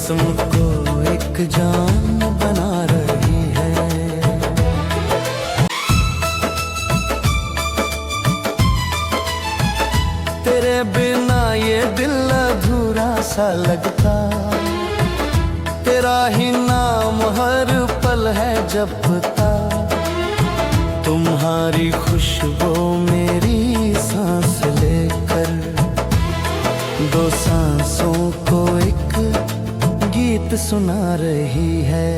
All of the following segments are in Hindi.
जिस्म को एक जान बना रही है। तेरे बिना ये दिल अधूरा सा लगता, तेरा ही नाम हर पल है जपता। तुम्हारी खुशबू मेरी सांस लेकर, दो सांसों को एक गीत सुना रही है।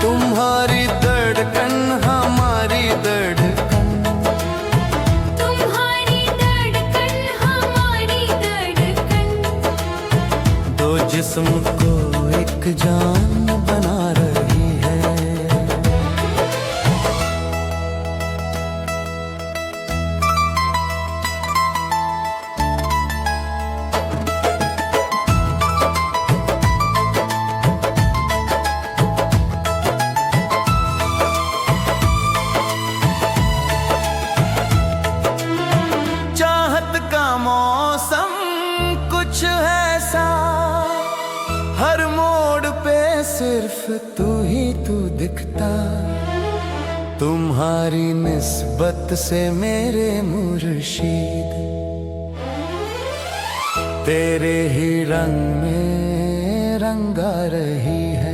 तुम्हारी धड़कन हमारी धड़कन, तुम्हारी धड़कन हमारी धड़कन, दो जिस्म को एक जान बना रही है। मौसम कुछ ऐसा, हर मोड़ पे सिर्फ तू ही तू दिखता। तुम्हारी निस्बत से मेरे मुर्शिद, तेरे ही रंग में रंगा रही है।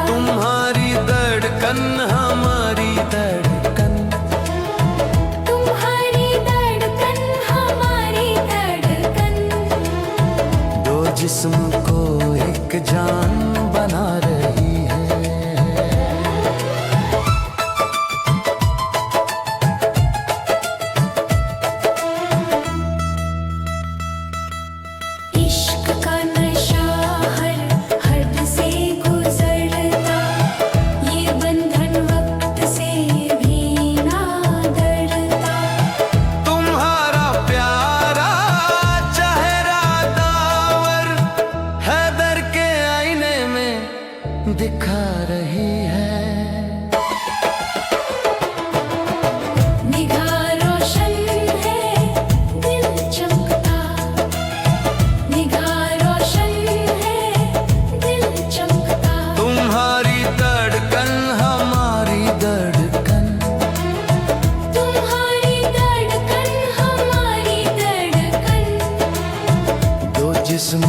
तुम्हारी धड़कन हमारी धड़कन, तुम्हारी धड़कन हमारी धड़कन, दो जिस्म को एक जान बना रही है। इश्क का नशा हर हद से गुजरता, ये बंधन वक्त से भी ना डरता। तुम्हारा प्यारा चेहरा दावर हैदर के आईने में दिखा रही है। निगाह रोशन है दिल चमकता, निगाह रोशन है दिल चमकता। तुम्हारी धड़कन हमारी धड़कन, तुम्हारी धड़कन हमारी धड़कन, दो जिस्म